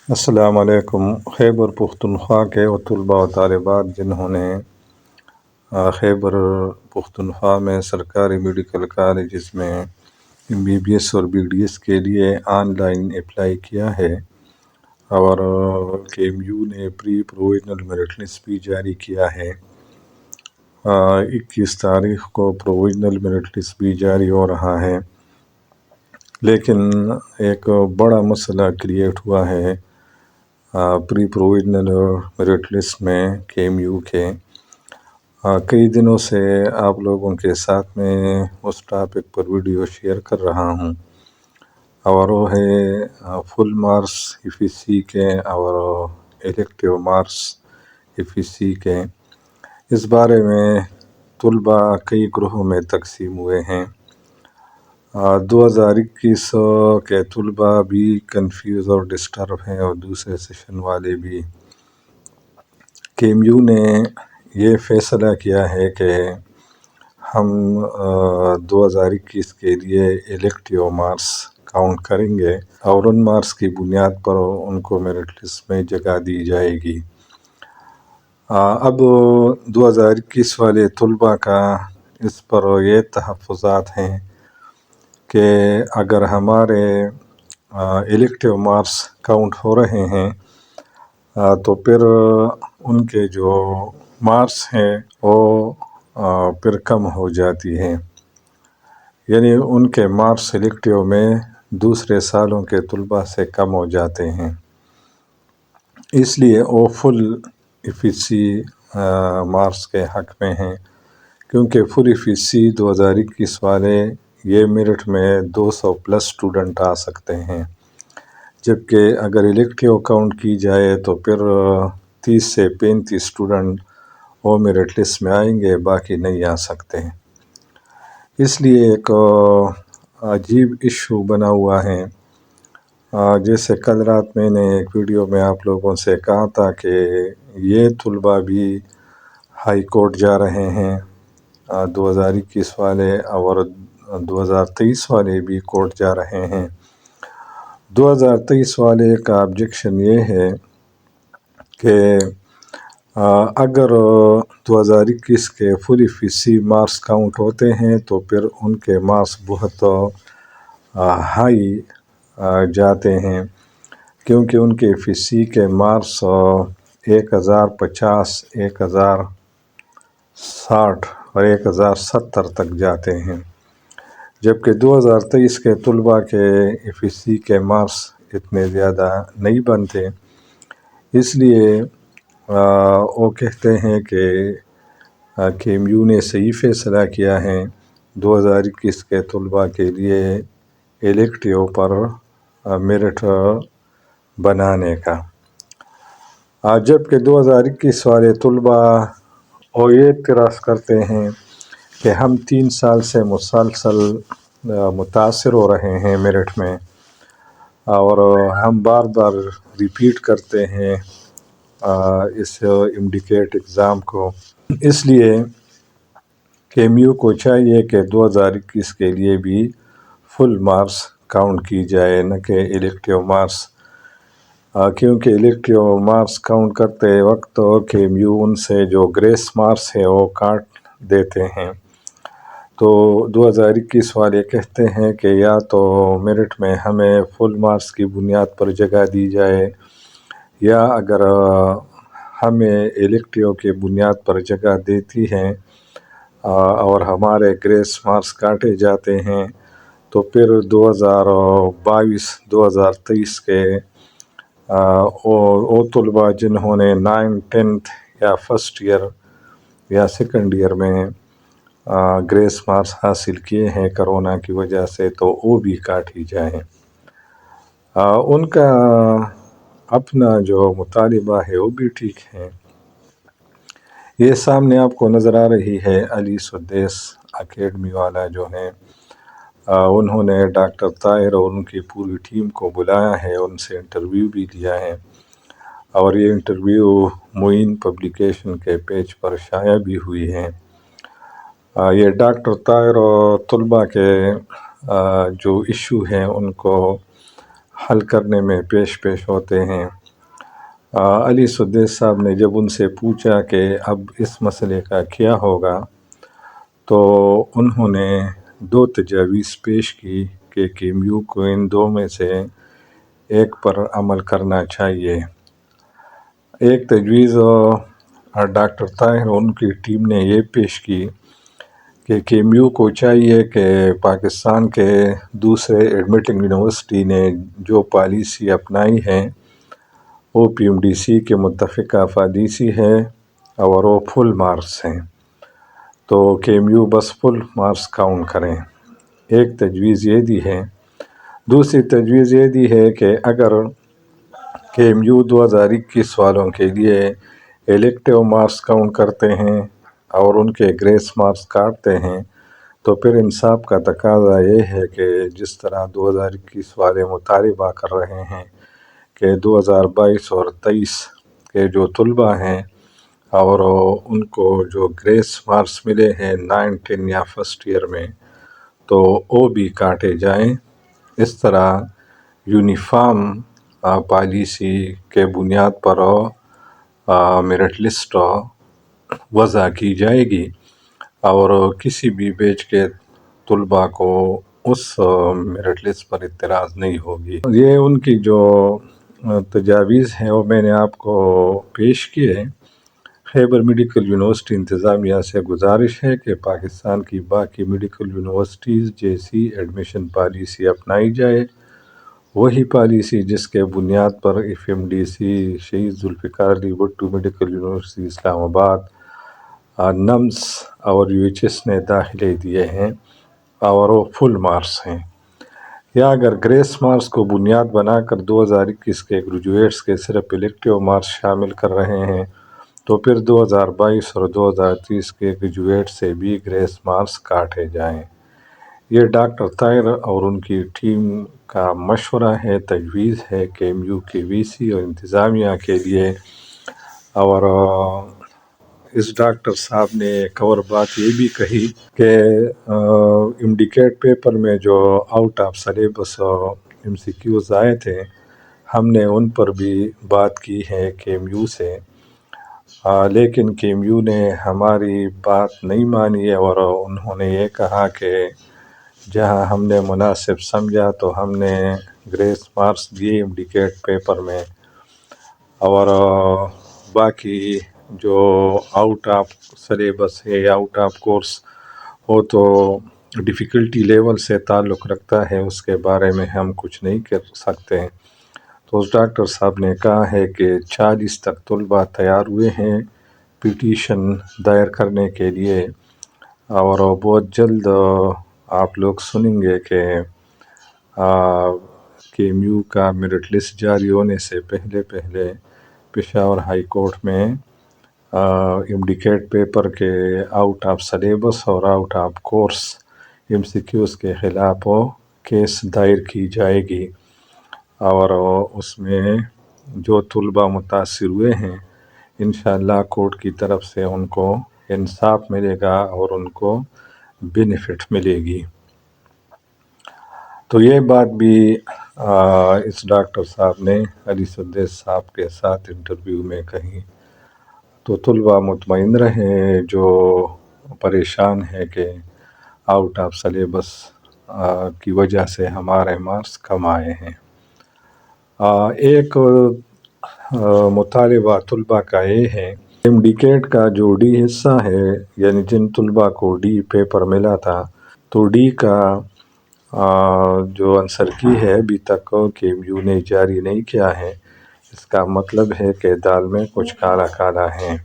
السلام علیکم۔ خیبر پختونخوا کے وہ طلباء و طالبات جنہوں نے خیبر پختونخوا میں سرکاری میڈیکل کالجز میں MBBS اور BDS کے لیے آن لائن اپلائی کیا ہے، اور KMU نے پری پروویژنل میرٹ لسٹ بھی جاری کیا ہے۔ 21 تاریخ کو پروویژنل میرٹ لسٹ بھی جاری ہو رہا ہے، لیکن ایک بڑا مسئلہ کریٹ ہوا ہے پری پروویژنل میرٹ لسٹ میں KMU کے۔ کئی دنوں سے آپ لوگوں کے ساتھ میں اس ٹاپک پر ویڈیو شیئر کر رہا ہوں، اور وہ ہے فل مارکس EPC کے اور الیکٹیو مارکس EPC کے۔ اس بارے میں طلباء کئی گروہوں میں تقسیم ہوئے ہیں۔ 2021 کے طلباء بھی کنفیوز اور ڈسٹرب ہیں، اور دوسرے سیشن والے بھی۔ KMU نے یہ فیصلہ کیا ہے کہ ہم 2021 کے لیے الیکٹیو مارکس کاؤنٹ کریں گے، اور ان مارکس کی بنیاد پر ان کو میرٹ لسٹ میں جگہ دی جائے گی۔ اب 2021 والے طلباء کا اس پر یہ تحفظات ہیں کہ اگر ہمارے الیکٹیو مارکس کاؤنٹ ہو رہے ہیں تو پھر ان کے جو مارکس ہیں وہ پھر کم ہو جاتی ہیں، یعنی ان کے مارکس الیکٹیو میں دوسرے سالوں کے طلباء سے کم ہو جاتے ہیں۔ اس لیے وہ فل EPC مارکس کے حق میں ہیں، کیونکہ فل EPC 2021 والے یہ میرٹ میں 200+ اسٹوڈنٹ آ سکتے ہیں، جبکہ اگر الیکٹیو کاؤنٹ کی جائے تو پھر 30 سے 35 اسٹوڈنٹ وہ میرٹ لسٹ میں آئیں گے، باقی نہیں آ سکتے۔ اس لیے ایک عجیب ایشو بنا ہوا ہے۔ جیسے کل رات میں نے ایک ویڈیو میں آپ لوگوں سے کہا تھا کہ یہ طلباء بھی ہائی کورٹ جا رہے ہیں، 2021 والے، اور 2023 والے بھی کورٹ جا رہے ہیں۔ 2023 والے کا آبجیکشن یہ ہے کہ اگر 2021 کے فل EPC مارکس کاؤنٹ ہوتے ہیں تو پھر ان کے مارکس بہت ہائی جاتے ہیں، کیونکہ ان کے EPC کے مارکس 1050، 1060 اور 1070 تک جاتے ہیں، جبکہ 2023 کے طلباء کے EPC کے مارکس اتنے زیادہ نہیں بنتے۔ اس لیے وہ کہتے ہیں کہ KMU نے صحیح فیصلہ کیا ہے 2021 کے طلباء کے لیے الیکٹیو پر میرٹ بنانے کا، جبکہ 2021 والے طلباء وہ یہ اعتراض کرتے ہیں کہ ہم 3 سال سے مسلسل متاثر ہو رہے ہیں میرٹ میں، اور ہم بار بار ریپیٹ کرتے ہیں اس امڈیکیٹ ایگزام کو۔ اس لیے KMU کو چاہیے کہ 2021 کے لیے بھی فل مارکس کاؤنٹ کی جائے، نہ کہ الیکٹیو مارکس، کیونکہ الیکٹیو مارکس کاؤنٹ کرتے وقت KMU ان سے جو گریس مارکس ہے وہ کاٹ دیتے ہیں۔ تو 2021 والے کہتے ہیں کہ یا تو میرٹ میں ہمیں فل مارکس کی بنیاد پر جگہ دی جائے، یا اگر ہمیں الیکٹیو کے بنیاد پر جگہ دیتی ہیں اور ہمارے گریس مارکس کاٹے جاتے ہیں تو پھر 2022 2023 کے وہ طلباء جنہوں نے 9th 10th یا فرسٹ ایئر یا سیکنڈ ایئر میں گریس مارکس حاصل کیے ہیں کرونا کی وجہ سے، تو وہ بھی کاٹی جائیں۔ ان کا اپنا جو مطالبہ ہے وہ بھی ٹھیک ہے۔ یہ سامنے آپ کو نظر آ رہی ہے علی سدیس اکیڈمی والا جو ہے، انہوں نے ڈاکٹر طاہر اور ان کی پوری ٹیم کو بلایا ہے، ان سے انٹرویو بھی لیا ہے، اور یہ انٹرویو معین پبلیکیشن کے پیج پر شائع بھی ہوئی ہے۔ یہ ڈاکٹر طاہر اور طلباء کے جو ایشو ہیں ان کو حل کرنے میں پیش ہوتے ہیں۔ علی سدیس صاحب نے جب ان سے پوچھا کہ اب اس مسئلے کا کیا ہوگا، تو انہوں نے 2 تجاویز پیش کی کہ کیمیو کو ان 2 میں سے ایک پر عمل کرنا چاہیے۔ ایک تجویز ڈاکٹر طاہر اور ان کی ٹیم نے یہ پیش کی کہ کیمیو کو چاہیے کہ پاکستان کے دوسرے ایڈمیٹنگ یونیورسٹی نے جو پالیسی اپنائی ہے وہ PMDC کے متفقہ پالیسی ہے اور وہ فل مارکس ہیں، تو کیمیو بس فل مارکس کاؤنٹ کریں۔ ایک تجویز یہ دی ہے۔ دوسری تجویز یہ دی ہے کہ اگر KMU 2021 والوں کے لیے الیکٹیو مارکس کاؤنٹ کرتے ہیں اور ان کے گریس مارکس کاٹتے ہیں، تو پھر انصاف کا تقاضا یہ ہے کہ جس طرح 2021 والے مطالبہ کر رہے ہیں کہ 2022 اور 2023 کے جو طلبہ ہیں اور ان کو جو گریس مارکس ملے ہیں 9، 10 یا فرسٹ ایئر میں، تو وہ بھی کاٹے جائیں۔ اس طرح یونیفارم پالیسی کے بنیاد پر میرٹ لسٹ وضع کی جائے گی اور کسی بھی بیچ کے طلباء کو اس میرٹ لسٹ پر اعتراض نہیں ہوگی۔ یہ ان کی جو تجاویز ہیں وہ میں نے آپ کو پیش کیے۔ خیبر میڈیکل یونیورسٹی انتظامیہ سے گزارش ہے کہ پاکستان کی باقی میڈیکل یونیورسٹیز جیسی ایڈمیشن پالیسی اپنائی جائے، وہی پالیسی جس کے بنیاد پر FMDC شہید ذوالفقار علی بھٹو میڈیکل یونیورسٹی اسلام آباد، NUMS اور UHS نے داخلے دیے ہیں اور وہ فل مارکس ہیں، یا اگر گریس مارکس کو بنیاد بنا کر 2021 کے گریجویٹس کے صرف الیکٹیو مارکس شامل کر رہے ہیں، تو پھر 2022 اور 2023 کے گریجویٹ سے بھی گریس مارکس کاٹے جائیں۔ یہ ڈاکٹر طاہر اور ان کی ٹیم کا مشورہ ہے، تجویز ہے KMU کے VC اور انتظامیہ کے لیے۔ اور اس ڈاکٹر صاحب نے ایک اور بات یہ بھی کہی کہ انڈیکیٹ پیپر میں جو آؤٹ آف سلیبس MCQs آئے تھے، ہم نے ان پر بھی بات کی ہے KMU سے، لیکن KMU نے ہماری بات نہیں مانی اور انہوں نے یہ کہا کہ جہاں ہم نے مناسب سمجھا تو ہم نے گریس مارکس دیے انڈیکیٹ پیپر میں، اور باقی جو آؤٹ آف سلیبس ہے یا آؤٹ آف کورس وہ تو ڈیفیکلٹی لیول سے تعلق رکھتا ہے، اس کے بارے میں ہم کچھ نہیں کر سکتے۔ تو اس ڈاکٹر صاحب نے کہا ہے کہ 40 تک طلباء تیار ہوئے ہیں پٹیشن دائر کرنے کے لیے، اور بہت جلد آپ لوگ سنیں گے کہ KMU کا میرٹ لسٹ جاری ہونے سے پہلے پشاور ہائی کورٹ میں انڈیکیٹ پیپر کے آؤٹ آف سلیبس اور آؤٹ آف کورس MCQs کے خلاف کیس دائر کی جائے گی، اور اس میں جو طلباء متاثر ہوئے ہیں انشاءاللہ کورٹ کی طرف سے ان کو انصاف ملے گا اور ان کو بینیفٹ ملے گی۔ تو یہ بات بھی اس ڈاکٹر صاحب نے علی سدیس صاحب کے ساتھ انٹرویو میں کہی۔ تو طلباء مطمئن رہیں جو پریشان ہے کہ آؤٹ آف سلیبس کی وجہ سے ہمارے مارکس کم آئے ہیں۔ ایک مطالبہ طلباء کا یہ ہے، انڈیکیٹ کا جو ڈی حصہ ہے، یعنی جن طلباء کو ڈی پیپر ملا تھا، تو ڈی کا جو آنسر کی ہے ابھی تک KMU نے جاری نہیں کیا ہے۔ اس کا مطلب ہے کہ دال میں کچھ کالا کالا ہے۔